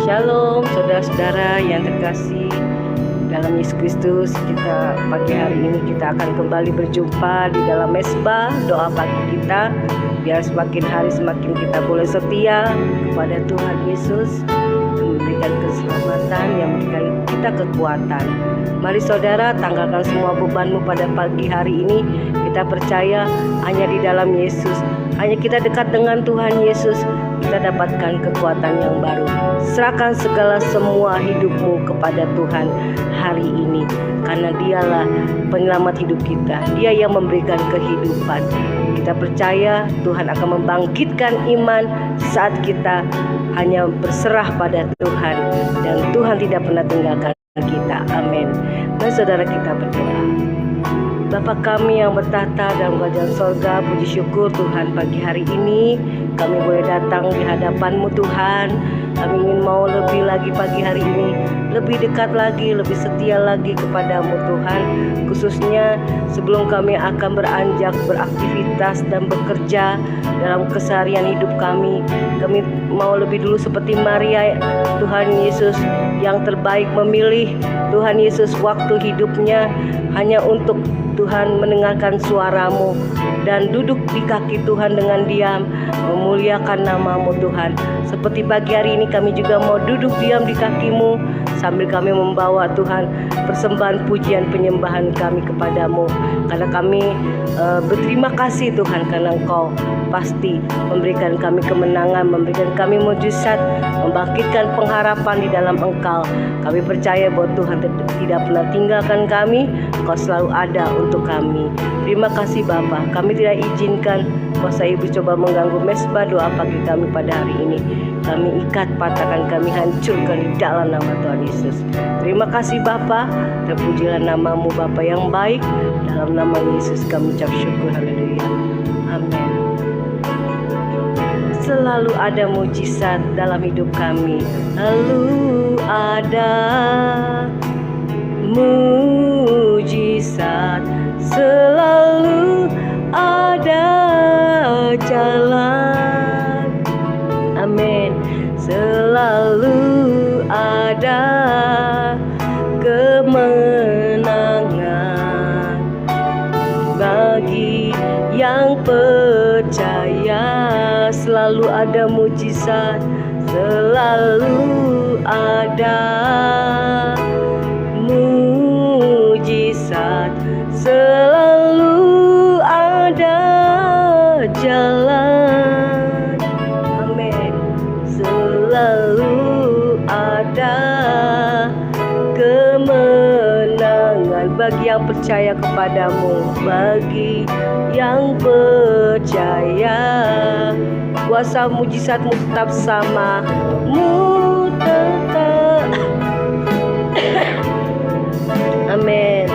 Shalom saudara-saudara yang terkasih dalam Yesus Kristus. Kita pagi hari ini kita akan kembali berjumpa di dalam mesbah doa pagi kita. Biar semakin hari semakin kita boleh setia kepada Tuhan Yesus, memberikan keselamatan yang memberikan kita kekuatan. Mari saudara, tanggalkan semua bebanmu pada pagi hari ini. Kita percaya hanya di dalam Yesus, hanya kita dekat dengan Tuhan Yesus, kita dapatkan kekuatan yang baru. Serahkan segala semua hidupmu kepada Tuhan hari ini, karena Dialah penyelamat hidup kita. Dia yang memberikan kehidupan. Kita percaya Tuhan akan membangkitkan iman saat kita hanya berserah pada Tuhan, dan Tuhan tidak pernah tinggalkan kita. Amin. Dan saudara, kita berdoa. Bapa kami yang bertahta dalam kerajaan sorga, puji syukur Tuhan pagi hari ini kami boleh datang di hadapan-Mu Tuhan. Kami ingin mau lebih lagi pagi hari ini, lebih dekat lagi, lebih setia lagi kepadamu Tuhan. Khususnya sebelum kami akan beranjak beraktivitas dan bekerja dalam keseharian hidup kami mau lebih dulu seperti Maria, Tuhan Yesus yang terbaik memilih Tuhan Yesus waktu hidupnya hanya untuk Tuhan mendengarkan suara-Mu dan duduk di kaki Tuhan dengan diam, memuliakan nama-Mu Tuhan. Seperti pagi hari ini kami juga mau duduk diam di kaki-Mu sambil kami membawa Tuhan persembahan pujian penyembahan kami kepadamu. Karena kami berterima kasih Tuhan, karena Engkau pasti memberikan kami kemenangan, memberikan kami mujizat, membangkitkan pengharapan di dalam Engkau. Kami percaya bahwa Tuhan tidak pernah tinggalkan kami, Engkau selalu ada untuk kami. Terima kasih Bapa. Kami tidak izinkan kuasa Ibu coba mengganggu mesbah doa pagi kami pada hari ini. Kami ikat, patahkan, kami hancurkan di dalam nama Tuhan Yesus. Terima kasih Bapa. Terpujilah nama-Mu Bapa yang baik. Dalam nama Yesus kami ucap syukur. Haleluya. Amin. Selalu ada mujizat dalam hidup kami. Selalu ada mujizat, selalu ada jalan. Amin. Selalu ada kemenangan bagi yang percaya. Selalu ada mujizat, selalu ada mujizat, selalu ada jalan. Amin. Selalu ada kemenangan bagi yang percaya kepadamu, bagi yang percaya. Kuasa mujizat-Mu tetap sama, Mu tetap. Amin.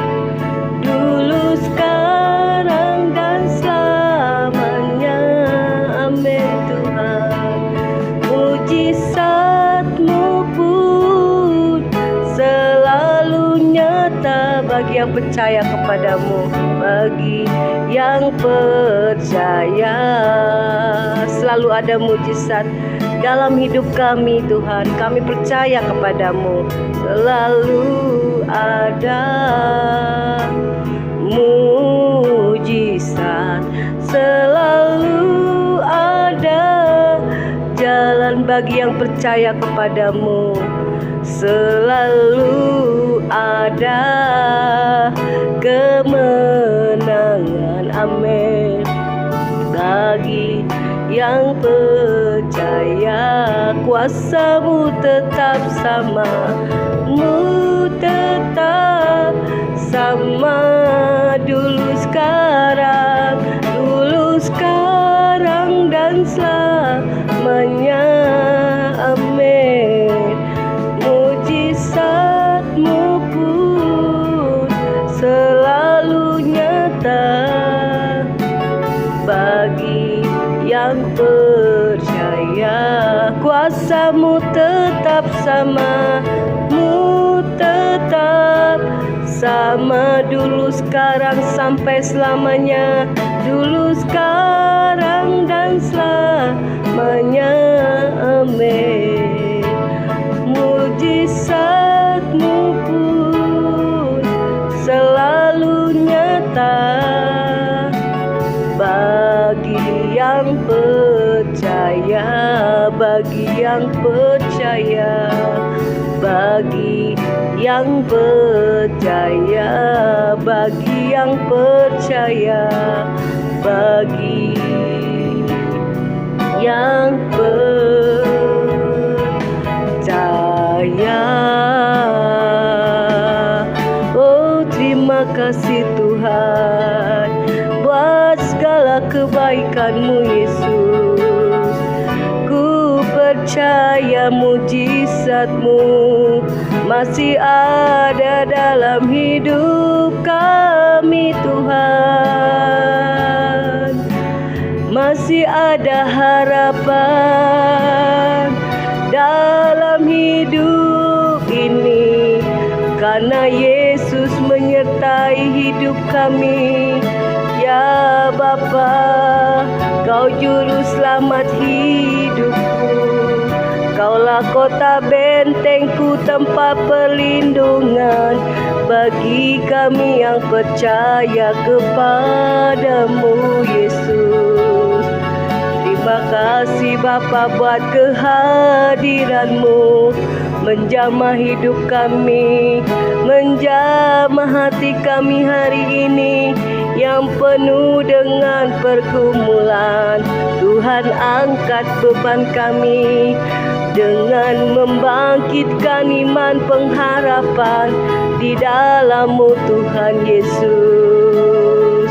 Dulu, sekarang, dan selamanya. Amin Tuhan. Mujizat-Mu pun selalu nyata bagi yang percaya kepadamu, bagi yang percaya. Selalu ada mujizat dalam hidup kami Tuhan. Kami percaya kepadamu. Selalu ada mujizat, selalu ada jalan bagi yang percaya kepadamu. Selalu ada kemenangan. Amin. Bagi yang percaya, kuasa-Mu tetap sama, Mu tetap sama. Dulu, sekarang dan selamanya. Amin. Mujizat-Mu pun selalu nyata bagi yang percaya. Kuasa-Mu tetap sama, Mu tetap sama. Dulu, sekarang, sampai selamanya. Dulu, sekarang, dan selamanya. Amin. bagi yang percaya, bagi yang percaya, bagi yang percaya, bagi yang percaya. Oh, terima kasih Tuhan buat segala kebaikan-Mu Yesus. Ku percaya mujizat-Mu masih ada dalam hidup kami Tuhan. Masih ada harapan dalam hidup ini, karena Yesus menyertai hidup kami. Ya Bapa, Kau juru selamat hidupku, Kaulah kota bentengku, tempat perlindungan bagi kami yang percaya kepadamu Yesus. Terima kasih Bapa buat kehadiran-Mu menjamah hidup kami, menjamah hati kami hari ini yang penuh dengan pergumulan. Tuhan, angkat beban kami dengan membangkitkan iman pengharapan di dalam-Mu Tuhan Yesus.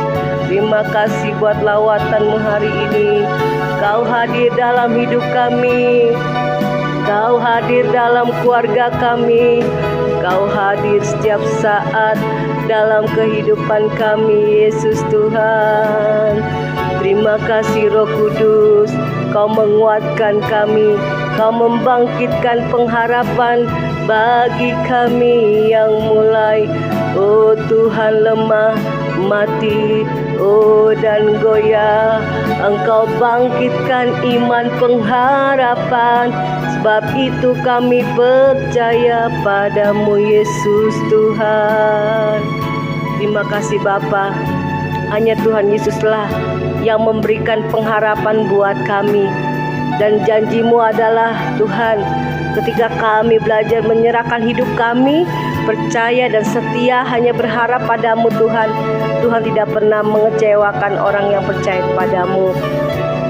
Terima kasih buat lawatan-Mu hari ini. Kau hadir dalam hidup kami, Kau hadir dalam keluarga kami, Kau hadir setiap saat dalam kehidupan kami Yesus Tuhan. Terima kasih Roh Kudus, Kau menguatkan kami, Kau membangkitkan pengharapan bagi kami yang mulai, oh Tuhan, lemah, mati, oh dan goyah. Engkau bangkitkan iman pengharapan, sebab itu kami percaya padamu Yesus Tuhan. Terima kasih Bapa. Hanya Tuhan Yesuslah yang memberikan pengharapan buat kami. Dan janji-Mu adalah Tuhan, ketika kami belajar menyerahkan hidup kami, percaya dan setia hanya berharap padamu Tuhan, Tuhan tidak pernah mengecewakan orang yang percaya padamu.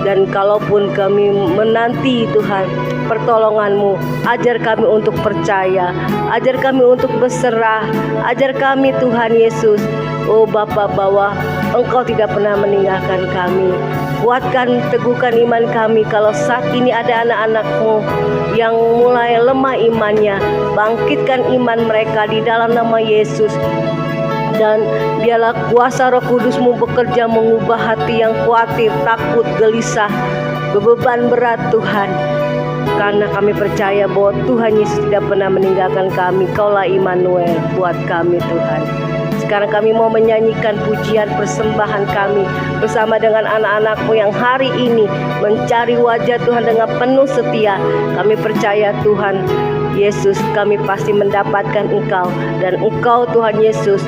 Dan kalaupun kami menanti Tuhan pertolongan-Mu, ajar kami untuk percaya, ajar kami untuk berserah, ajar kami Tuhan Yesus, oh Bapa, bahwa Engkau tidak pernah meninggalkan kami. Kuatkan, teguhkan iman kami. Kalau saat ini ada anak-anak-Mu yang mulai lemah imannya, bangkitkan iman mereka di dalam nama Yesus. Dan biarlah kuasa Roh Kudus-Mu bekerja mengubah hati yang khawatir, takut, gelisah, beban berat Tuhan. Karena kami percaya bahwa Tuhan Yesus tidak pernah meninggalkan kami. Kaulah Immanuel buat kami Tuhan. Sekarang kami mau menyanyikan pujian persembahan kami bersama dengan anak-anak-Mu yang hari ini mencari wajah Tuhan dengan penuh setia. Kami percaya Tuhan Yesus, kami pasti mendapatkan Engkau. Dan Engkau Tuhan Yesus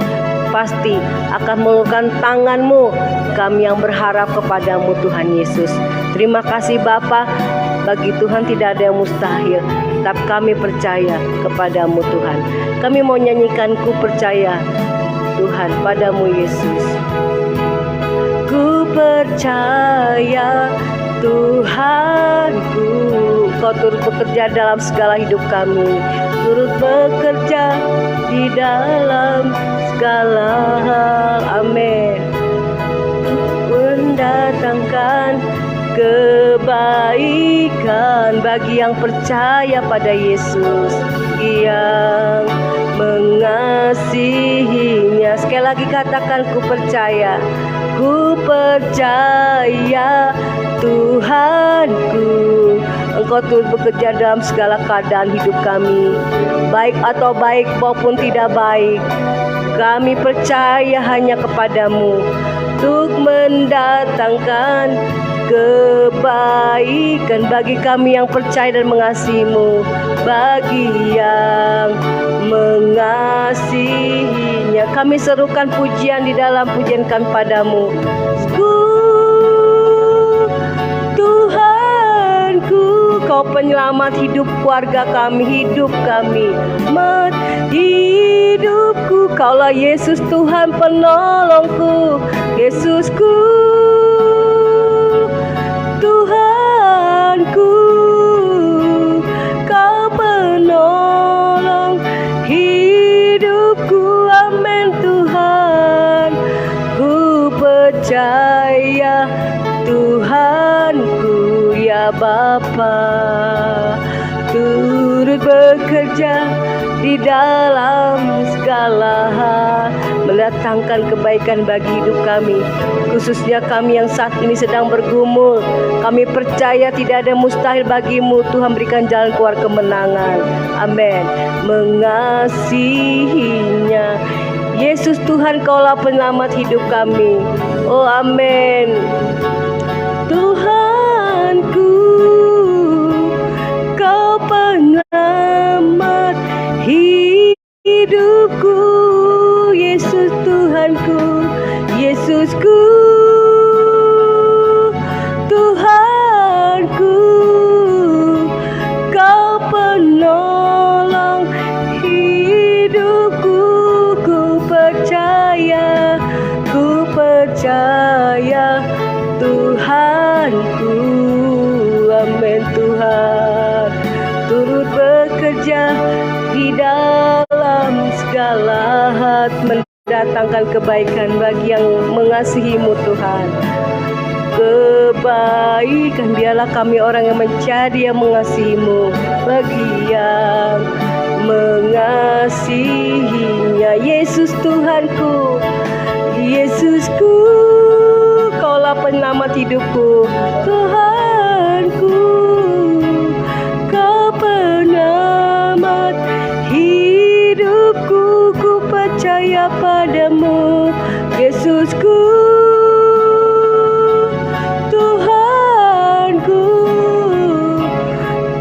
pasti akan mengulurkan tangan-Mu. Kami yang berharap kepadamu Tuhan Yesus. Terima kasih Bapa. Bagi Tuhan tidak ada yang mustahil. Tetap kami percaya kepadamu Tuhan. Kami mau nyanyikan ku percaya Tuhan padamu Yesus. Ku percaya Tuhanku, Kau turut bekerja dalam segala hidup kami, turut bekerja di dalam segala hal. Amin. Mendatangkan kebaikan bagi yang percaya pada Yesus, yang mengasihinya. Sekali lagi katakan, ku percaya Tuhanku, Engkau turut bekerja dalam segala keadaan hidup kami, baik atau baik maupun tidak baik. Kami percaya hanya kepadamu untuk mendatangkan kebaikan bagi kami yang percaya dan mengasihi-Mu, bagi yang mengasihinya. Kami serukan pujian di dalam pujian kami padamu. Tuhanku, Kau Engkau penyelamat hidup keluarga kami, hidup kami. Hidupku, Kaulah Yesus Tuhan penolongku, Yesusku, Tuhanku, Kau penolong hidupku, amin Tuhan. Ku percaya Tuhanku ya Bapa, turut bekerja di dalam segala hal, mendatangkan kebaikan bagi hidup kami, khususnya kami yang saat ini sedang bergumul. Kami percaya tidak ada mustahil bagimu. Tuhan berikan jalan keluar kemenangan, amin. Mengasihinya Yesus Tuhan, Kaulah penyelamat hidup kami, oh amin. Tuhanku, Kau penyelamat hidupku, Yesus Tuhanku, Yesusku, Tuhanku, Kau penolong hidupku. Ku percaya Tuhanku, amin Tuhan. Turut bekerja di dalam segala hal, mendatangkan kebaikan bagi yang mengasihimu Tuhan. Kebaikan, biarlah kami orang yang mencari yang mengasihimu, bagi yang mengasihinya. Yesus Tuhanku, Yesusku, Kaulah penyelamat hidupku, Tuhanku, Kau penyelamat hidupku. Ku percaya padamu, Yesusku, Tuhanku,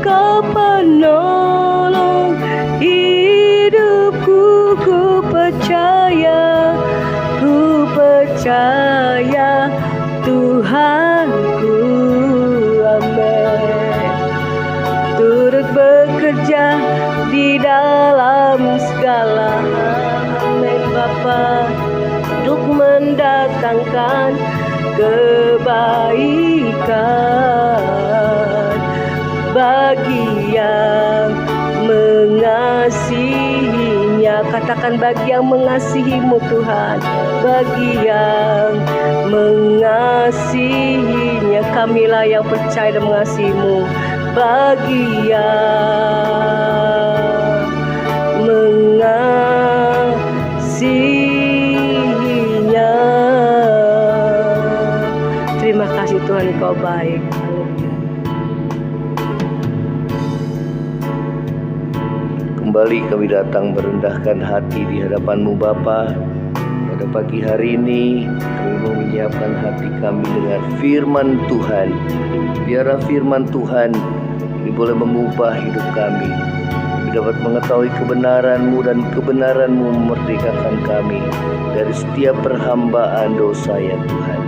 Kau penolong hidupku. Ku percaya Tuhanku, amin. Turut bekerja di dalam segala hal, amin Bapa, untuk mendatangkan kebaikan bagi yang mengasihinya. Katakan, bagi yang mengasihimu Tuhan, bagi yang mengasihinya. Kamilah yang percaya dan mengasihimu, bagi yang mengasihinya. Terima kasih Tuhan, Kau baik. Kembali kami datang merendahkan hati di hadapan-Mu Bapa. Pada pagi hari ini kami mau menyiapkan hati kami dengan firman Tuhan. Biarlah firman Tuhan ini boleh mengubah hidup kami. Kami dapat mengetahui kebenaran-Mu, dan kebenaran-Mu memerdekakan kami dari setiap perhambaan dosa ya Tuhan.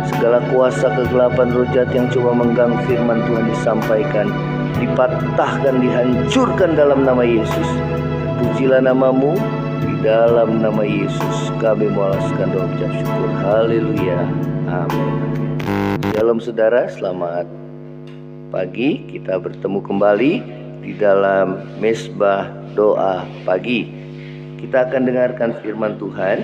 Segala kuasa kegelapan roh jahat yang coba mengganggu firman Tuhan disampaikan, dipatahkan, dihancurkan dalam nama Yesus. Pujilah nama-Mu, di dalam nama Yesus kami mengalaskan doa ucap syukur. Haleluya, amin. Shalom saudara, selamat pagi. Kita bertemu kembali di dalam Mesbah Doa Pagi. Kita akan dengarkan firman Tuhan.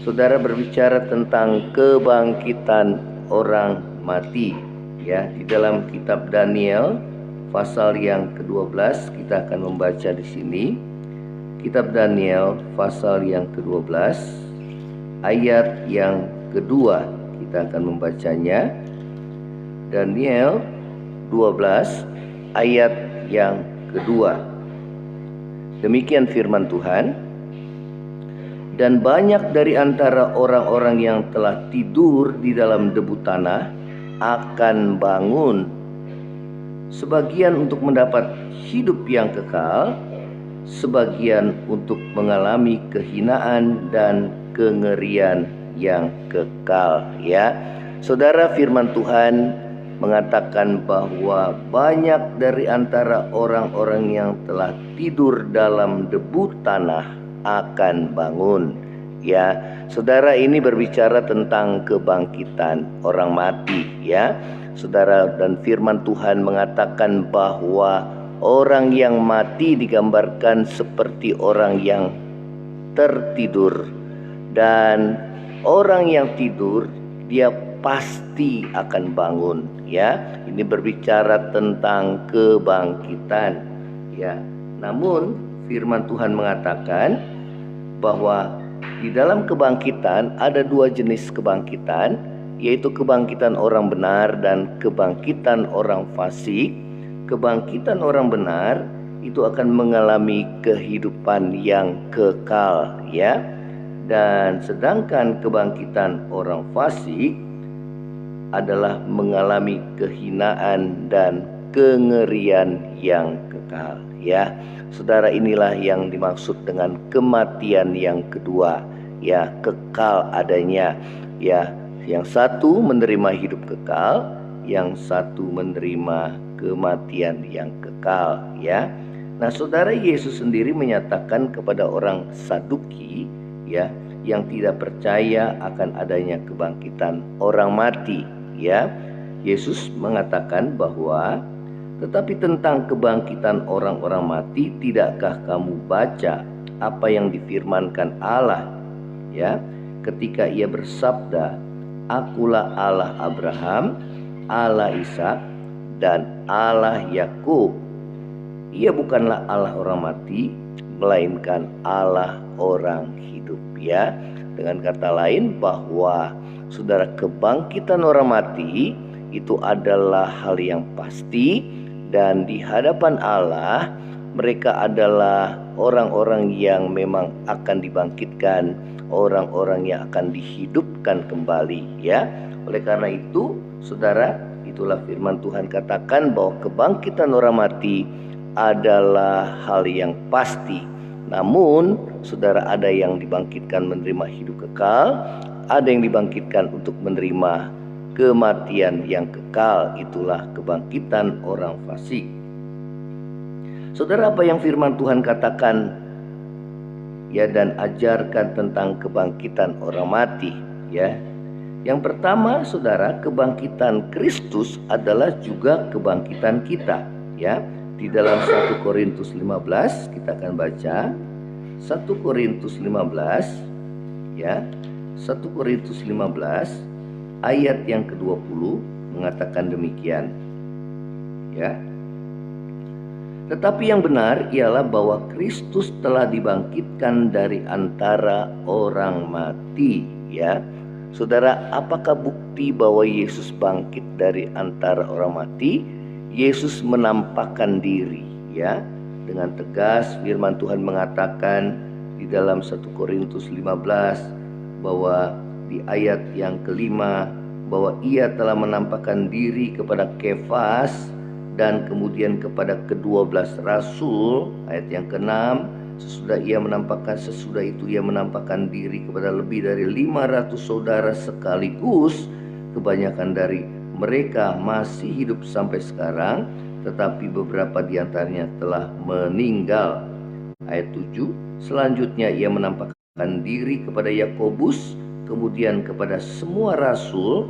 Saudara berbicara tentang kebangkitan orang mati, ya, di dalam kitab Daniel pasal yang ke-12. Kita akan membaca di sini. Kitab Daniel pasal yang ke-12 ayat yang kedua. Kita akan membacanya. Daniel 12 ayat yang kedua. Demikian firman Tuhan. Dan banyak dari antara orang-orang yang telah tidur di dalam debu tanah akan bangun, sebagian untuk mendapat hidup yang kekal, sebagian untuk mengalami kehinaan dan kengerian yang kekal. Ya, saudara, firman Tuhan mengatakan bahwa banyak dari antara orang-orang yang telah tidur dalam debu tanah akan bangun. Ya, saudara, ini berbicara tentang kebangkitan orang mati, ya. Saudara, dan firman Tuhan mengatakan bahwa orang yang mati digambarkan seperti orang yang tertidur, dan orang yang tidur dia pasti akan bangun, ya. Ini berbicara tentang kebangkitan, ya. Namun firman Tuhan mengatakan bahwa di dalam kebangkitan ada dua jenis kebangkitan, yaitu kebangkitan orang benar dan kebangkitan orang fasik. Kebangkitan orang benar itu akan mengalami kehidupan yang kekal, ya. Dan sedangkan kebangkitan orang fasik adalah mengalami kehinaan dan kengerian yang kekal, ya. Saudara, inilah yang dimaksud dengan kematian yang kedua, ya, kekal adanya, ya. Yang satu menerima hidup kekal, yang satu menerima kematian yang kekal, ya. Nah, saudara, Yesus sendiri menyatakan kepada orang Saduki, ya, yang tidak percaya akan adanya kebangkitan orang mati, ya. Yesus mengatakan bahwa tetapi tentang kebangkitan orang-orang mati, tidakkah kamu baca apa yang difirmankan Allah, ya, ketika ia bersabda, Akulah Allah Abraham, Allah Ishak, dan Allah Yakub. Ia bukanlah Allah orang mati, melainkan Allah orang hidup, ya. Dengan kata lain bahwa saudara, kebangkitan orang mati itu adalah hal yang pasti, dan di hadapan Allah mereka adalah orang-orang yang memang akan dibangkitkan, orang-orang yang akan dihidupkan kembali, ya. Oleh karena itu, saudara, itulah firman Tuhan katakan bahwa kebangkitan orang mati adalah hal yang pasti. Namun, saudara, ada yang dibangkitkan menerima hidup kekal, ada yang dibangkitkan untuk menerima kematian yang kekal. Itulah kebangkitan orang fasik. Saudara, apa yang firman Tuhan katakan, ya, dan ajarkan tentang kebangkitan orang mati, ya. Yang pertama, saudara, kebangkitan Kristus adalah juga kebangkitan kita, ya. Di dalam 1 Korintus 15 kita akan baca 1 Korintus 15, ya. 1 Korintus 15 ayat yang ke-20 mengatakan demikian, ya. Tetapi yang benar ialah bahwa Kristus telah dibangkitkan dari antara orang mati, ya. Saudara, apakah bukti bahwa Yesus bangkit dari antara orang mati? Yesus menampakkan diri, ya. Dengan tegas firman Tuhan mengatakan di dalam 1 Korintus 15 bahwa di ayat yang kelima bahwa ia telah menampakkan diri kepada Kefas dan kemudian kepada ke-12 rasul. Ayat yang ke-6, sesudah itu ia menampakkan diri kepada lebih dari 500 saudara sekaligus. Kebanyakan dari mereka masih hidup sampai sekarang, tetapi beberapa di antaranya telah meninggal. Ayat 7, selanjutnya ia menampakkan diri kepada Yakobus, kemudian kepada semua rasul.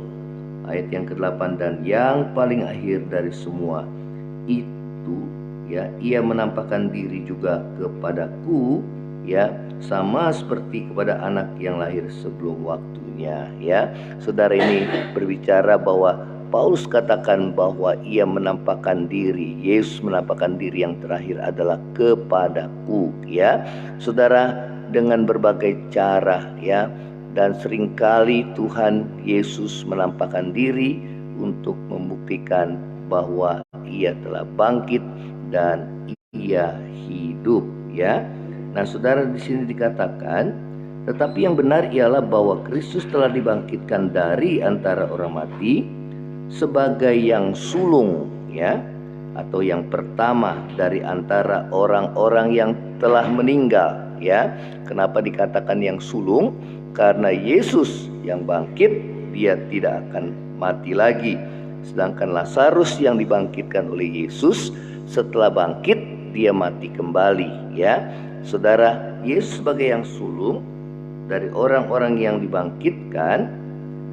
Ayat yang ke-8, dan yang paling akhir dari semua itu, ya, ia menampakkan diri juga kepadaku, ya, sama seperti kepada anak yang lahir sebelum waktunya, ya. Saudara, ini berbicara bahwa Paulus katakan bahwa ia menampakkan diri, Yesus menampakkan diri yang terakhir adalah kepadaku, ya. Saudara, dengan berbagai cara, ya, dan seringkali Tuhan Yesus menampakkan diri untuk membuktikan bahwa ia telah bangkit dan ia hidup, ya. Nah, saudara, di sini dikatakan, tetapi yang benar ialah bahwa Kristus telah dibangkitkan dari antara orang mati sebagai yang sulung, ya, atau yang pertama dari antara orang-orang yang telah meninggal, ya. Kenapa dikatakan yang sulung? Karena Yesus yang bangkit, dia tidak akan mati lagi. Sedangkan Lazarus yang dibangkitkan oleh Yesus, setelah bangkit dia mati kembali, ya. Saudara, Yesus sebagai yang sulung dari orang-orang yang dibangkitkan,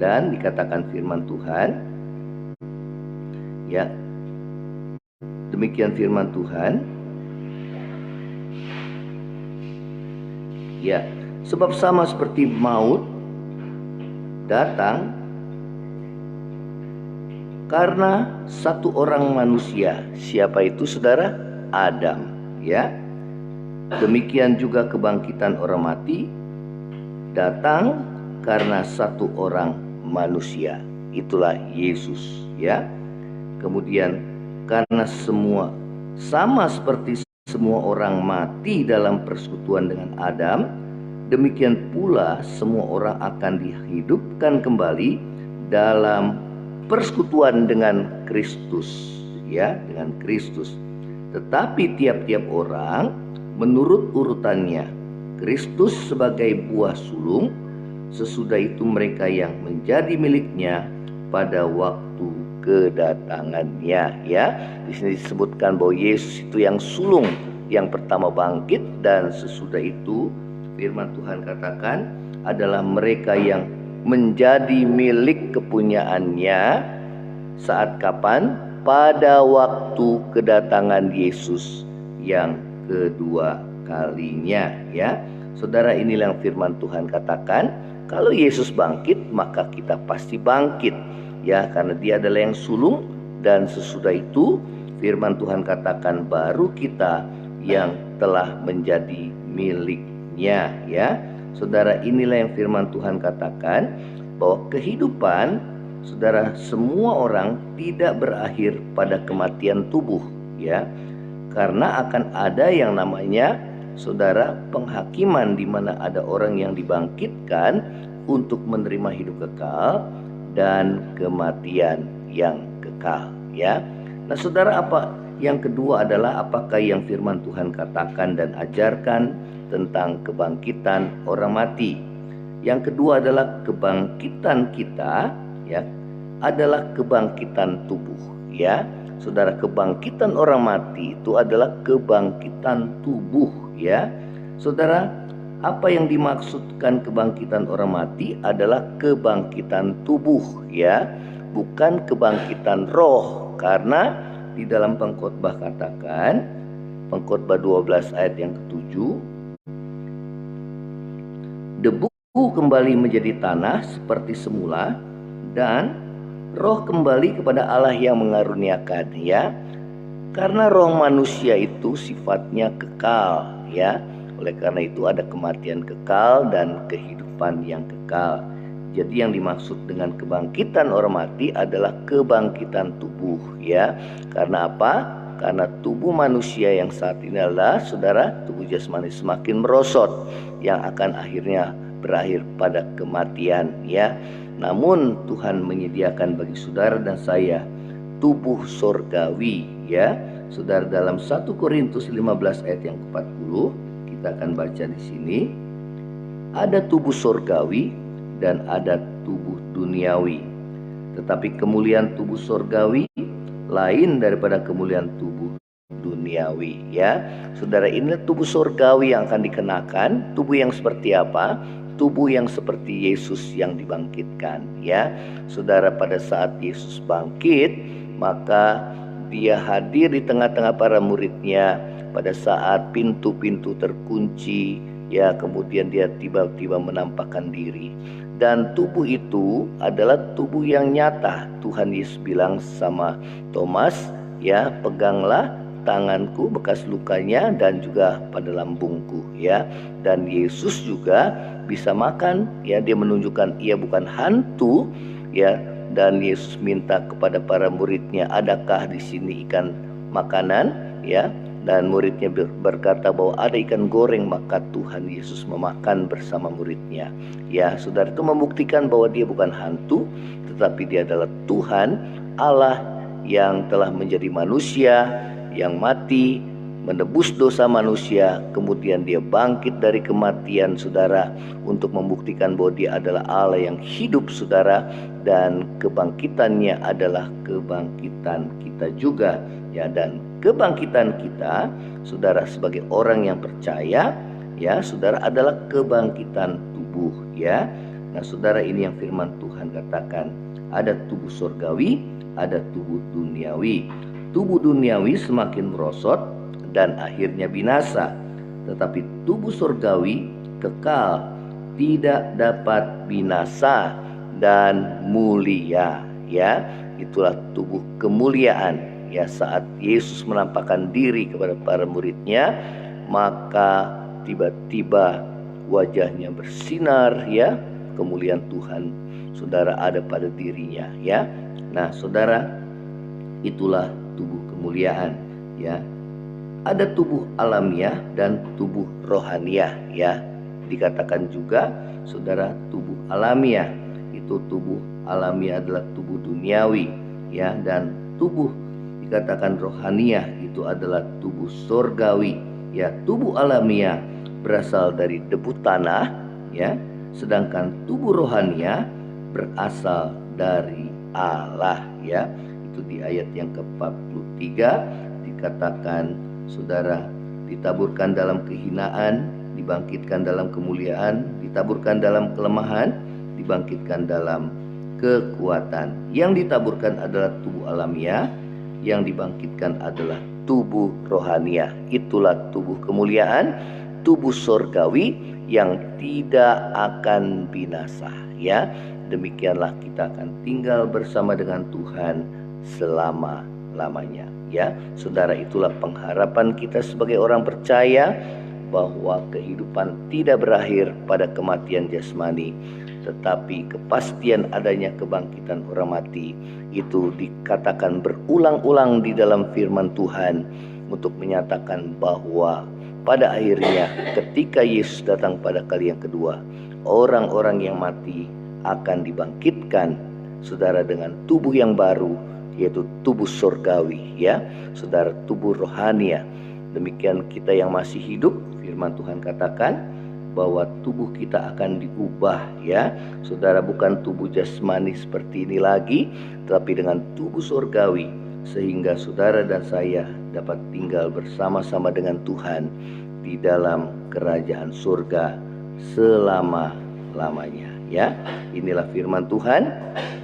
dan dikatakan firman Tuhan, ya. Demikian firman Tuhan. Ya, sebab sama seperti maut datang karena satu orang manusia. Siapa itu, saudara? Adam, ya. Demikian juga kebangkitan orang mati datang karena satu orang manusia. Itulah Yesus, ya. Kemudian karena semua sama seperti semua orang mati dalam persekutuan dengan Adam, demikian pula semua orang akan dihidupkan kembali dalam persekutuan dengan Kristus, ya, dengan Kristus. Tetapi tiap-tiap orang menurut urutannya. Kristus sebagai buah sulung, sesudah itu mereka yang menjadi miliknya pada waktu kedatangannya, ya. Di sini disebutkan bahwa Yesus itu yang sulung yang pertama bangkit, dan sesudah itu firman Tuhan katakan adalah mereka yang menjadi milik kepunyaannya saat kapan? Pada waktu kedatangan Yesus yang kedua kalinya, ya. Saudara, inilah yang firman Tuhan katakan, kalau Yesus bangkit maka kita pasti bangkit, ya, karena dia adalah yang sulung, dan sesudah itu firman Tuhan katakan baru kita yang telah menjadi miliknya, ya. Saudara, inilah yang firman Tuhan katakan bahwa kehidupan, saudara, semua orang tidak berakhir pada kematian tubuh, ya. Karena akan ada yang namanya, saudara, penghakiman, di mana ada orang yang dibangkitkan untuk menerima hidup kekal dan kematian yang kekal, ya. Nah, saudara, apa yang kedua adalah apakah yang firman Tuhan katakan dan ajarkan tentang kebangkitan orang mati. Yang kedua adalah kebangkitan kita, ya, adalah kebangkitan tubuh, ya. Saudara, kebangkitan orang mati itu adalah kebangkitan tubuh, ya. Saudara, apa yang dimaksudkan kebangkitan orang mati adalah kebangkitan tubuh, ya, bukan kebangkitan roh. Karena di dalam Pengkhotbah katakan, Pengkhotbah 12 ayat yang ke-7, debu kembali menjadi tanah seperti semula, dan roh kembali kepada Allah yang mengaruniakan, ya. Karena roh manusia itu sifatnya kekal, ya. Oleh karena itu ada kematian kekal dan kehidupan yang kekal. Jadi yang dimaksud dengan kebangkitan orang mati adalah kebangkitan tubuh, ya. Karena apa? Karena tubuh manusia yang saat ini adalah, saudara, tubuh jasmani semakin merosot, yang akan akhirnya berakhir pada kematian, ya. Namun Tuhan menyediakan bagi saudara dan saya tubuh sorgawi, ya. Saudara, dalam 1 Korintus 15 ayat yang ke-40, kita akan baca di sini, ada tubuh sorgawi dan ada tubuh duniawi. Tetapi kemuliaan tubuh sorgawi lain daripada kemuliaan tubuh duniawi, ya. Saudara, inilah tubuh sorgawi yang akan dikenakan. Tubuh yang seperti apa? Tubuh yang seperti Yesus yang dibangkitkan, ya. Saudara, pada saat Yesus bangkit, maka dia hadir di tengah-tengah para muridnya pada saat pintu-pintu terkunci, ya. Kemudian dia tiba-tiba menampakkan diri, dan tubuh itu adalah tubuh yang nyata. Tuhan Yesus bilang sama Thomas, ya, peganglah tanganku, bekas lukanya, dan juga pada lambungku, ya. Dan Yesus juga bisa makan, ya. Dia menunjukkan ia bukan hantu, ya. Dan Yesus minta kepada para muridnya, adakah di sini ikan makanan, ya. Dan muridnya berkata bahwa ada ikan goreng, maka Tuhan Yesus memakan bersama muridnya, ya. Saudara, itu membuktikan bahwa dia bukan hantu, tetapi dia adalah Tuhan Allah yang telah menjadi manusia, yang mati, menebus dosa manusia, kemudian dia bangkit dari kematian, saudara, untuk membuktikan bahwa dia adalah Allah yang hidup, saudara, dan kebangkitannya adalah kebangkitan kita juga, ya. Dan kebangkitan kita, saudara, sebagai orang yang percaya, ya, saudara, adalah kebangkitan tubuh, ya. Nah, saudara, ini yang firman Tuhan katakan, ada tubuh surgawi, ada tubuh duniawi. Tubuh duniawi semakin merosot dan akhirnya binasa, tetapi tubuh surgawi kekal, tidak dapat binasa dan mulia, ya. Itulah tubuh kemuliaan, ya. Saat Yesus menampakkan diri kepada para muridnya, maka tiba-tiba wajahnya bersinar, ya. Kemuliaan Tuhan, saudara, ada pada dirinya, ya. Nah, saudara, itulah tubuh kemuliaan, ya. Ada tubuh alamiah dan tubuh rohaniah, ya. Dikatakan juga, saudara, tubuh alamiah itu, tubuh alamiah adalah tubuh duniawi, ya, dan tubuh dikatakan rohaniah itu adalah tubuh surgawi, ya. Tubuh alamiah berasal dari debu tanah, ya, sedangkan tubuh rohaniah berasal dari Allah, ya. Itu di ayat yang ke-43 dikatakan, saudara, ditaburkan dalam kehinaan, dibangkitkan dalam kemuliaan, ditaburkan dalam kelemahan, dibangkitkan dalam kekuatan. Yang ditaburkan adalah tubuh alamiah, yang dibangkitkan adalah tubuh rohaniah. Itulah tubuh kemuliaan, tubuh surgawi yang tidak akan binasa, ya. Demikianlah kita akan tinggal bersama dengan Tuhan selama-lamanya, ya. Saudara, itulah pengharapan kita sebagai orang percaya, bahwa kehidupan tidak berakhir pada kematian jasmani, tetapi kepastian adanya kebangkitan orang mati itu dikatakan berulang-ulang di dalam firman Tuhan untuk menyatakan bahwa pada akhirnya ketika Yesus datang pada kali yang kedua, orang-orang yang mati akan dibangkitkan, saudara, dengan tubuh yang baru, yaitu tubuh surgawi, ya, saudara, tubuh rohania. Demikian kita yang masih hidup, firman Tuhan katakan bahwa tubuh kita akan diubah, ya, saudara, bukan tubuh jasmani seperti ini lagi, tetapi dengan tubuh surgawi, sehingga saudara dan saya dapat tinggal bersama-sama dengan Tuhan di dalam kerajaan surga selama-lamanya, ya. Inilah firman Tuhan.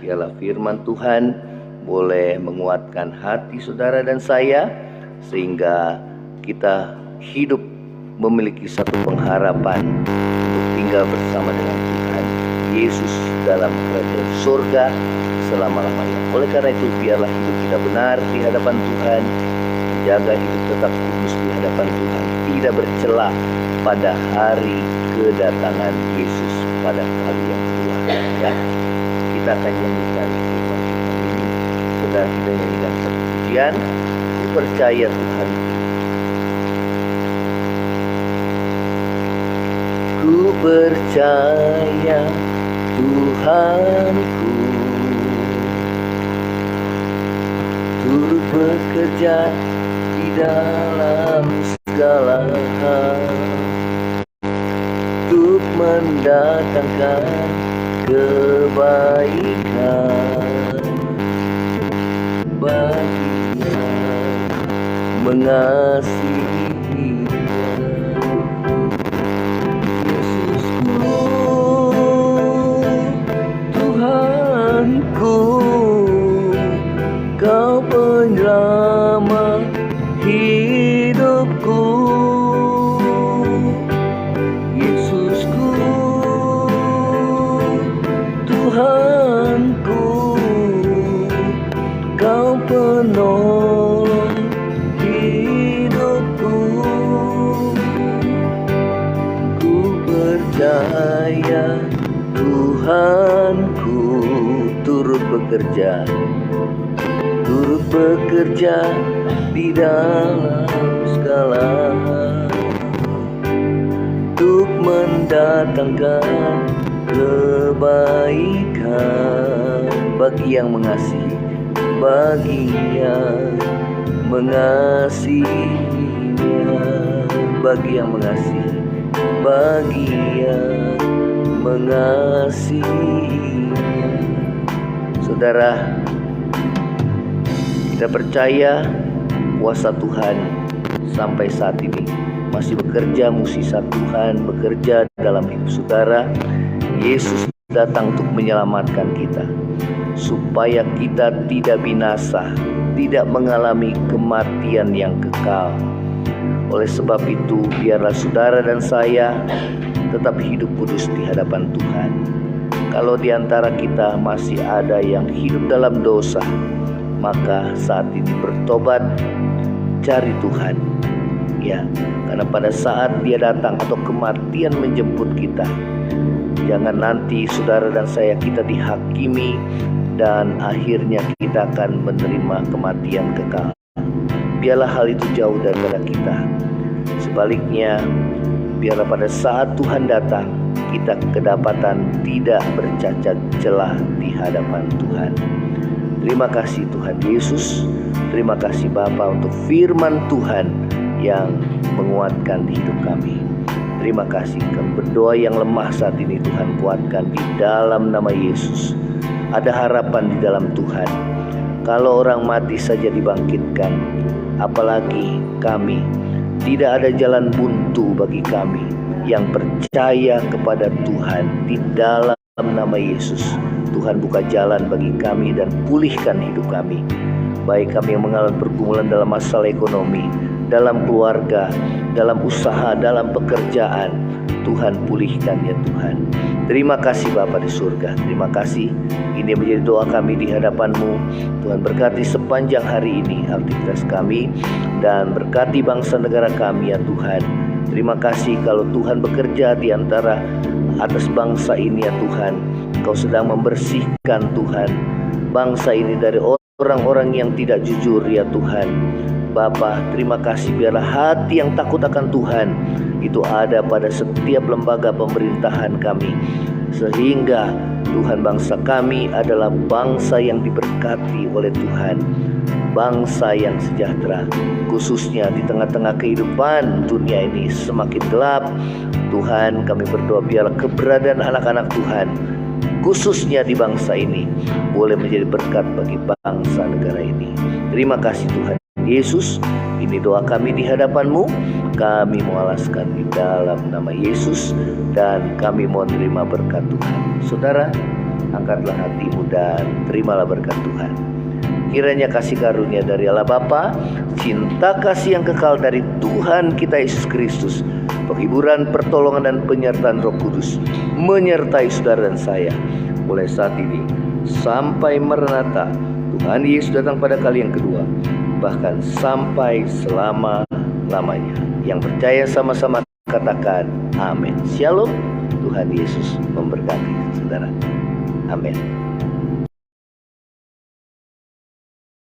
Biarlah firman Tuhan boleh menguatkan hati saudara dan saya, sehingga kita hidup memiliki satu pengharapan untuk tinggal bersama dengan Tuhan Yesus dalam kerajaan surga selama-lamanya. Oleh karena itu, biarlah hidup kita benar di hadapan Tuhan, menjaga hidup tetap kudus di hadapan Tuhan, tidak bercela pada hari kedatangan Yesus pada kali yang kedua, ya. Kita akan nyanyikan firman ini, saudara, kita nyanyikan satu pujian, ku percaya Tuhan. Ku percaya Tuhanku turut bekerja di dalam segala hal untuk mendatangkan kebaikan bagi yang mengasihi. Kau penyelamat hidupku, Yesusku, Tuhanku, Kau penolong hidupku. Ku percaya Tuhanku turut bekerja di dalam segala hal untuk mendatangkan kebaikan bagi yang mengasihi, bagi yang mengasihinya. bagi yang mengasihi, bagi yang mengasihinya. Saudara, kita percaya kuasa Tuhan sampai saat ini masih bekerja, mukjizat Tuhan bekerja dalam hidup saudara. Yesus datang untuk menyelamatkan kita, supaya kita tidak binasa, tidak mengalami kematian yang kekal. Oleh sebab itu, biarlah saudara dan saya tetap hidup kudus di hadapan Tuhan. Kalau di antara kita masih ada yang hidup dalam dosa, maka saat ini bertobat, cari Tuhan. Ya, karena pada saat Dia datang atau kematian menjemput kita, jangan nanti saudara dan saya kita dihakimi dan akhirnya kita akan menerima kematian kekal. Biarlah hal itu jauh daripada kita. Sebaliknya, biarlah pada saat Tuhan datang, kita kedapatan tidak bercacat celah di hadapan Tuhan. Terima kasih Tuhan Yesus. Terima kasih Bapa untuk firman Tuhan yang menguatkan hidup kami. Terima kasih, kami berdoa yang lemah saat ini Tuhan kuatkan di dalam nama Yesus. Ada harapan di dalam Tuhan. Kalau orang mati saja dibangkitkan, apalagi kami. Tidak ada jalan buntu bagi kami yang percaya kepada Tuhan. Di dalam nama Yesus, Tuhan buka jalan bagi kami dan pulihkan hidup kami. Baik kami yang mengalami pergumulan dalam masalah ekonomi, dalam keluarga, dalam usaha, dalam pekerjaan, Tuhan pulihkan ya Tuhan. Terima kasih Bapa di surga. Terima kasih. Ini menjadi doa kami di hadapan-Mu. Tuhan berkati sepanjang hari ini aktivitas kami, dan berkati bangsa negara kami ya Tuhan. Terima kasih kalau Tuhan bekerja di antara atas bangsa ini ya Tuhan. Kau sedang membersihkan Tuhan bangsa ini dari orang-orang yang tidak jujur ya Tuhan. Bapa, terima kasih, biarlah hati yang takut akan Tuhan itu ada pada setiap lembaga pemerintahan kami, sehingga Tuhan bangsa kami adalah bangsa yang diberkati oleh Tuhan, bangsa yang sejahtera, khususnya di tengah-tengah kehidupan dunia ini semakin gelap. Tuhan, kami berdoa biarlah keberadaan anak-anak Tuhan, khususnya di bangsa ini, boleh menjadi berkat bagi bangsa negara ini. Terima kasih Tuhan Yesus, ini doa kami di hadapan-Mu. Kami mengalaskan di dalam nama Yesus, dan kami mau terima berkat Tuhan. Saudara, angkatlah hatimu dan terimalah berkat Tuhan. Kiranya kasih karunia dari Allah Bapa, cinta kasih yang kekal dari Tuhan kita Yesus Kristus, penghiburan, pertolongan, dan penyertaan Roh Kudus menyertai saudara dan saya mulai saat ini sampai Maranatha, Tuhan Yesus datang pada kali yang kedua, bahkan sampai selama-lamanya. Yang percaya sama-sama katakan amin. Shalom. Tuhan Yesus memberkati saudara. Amin.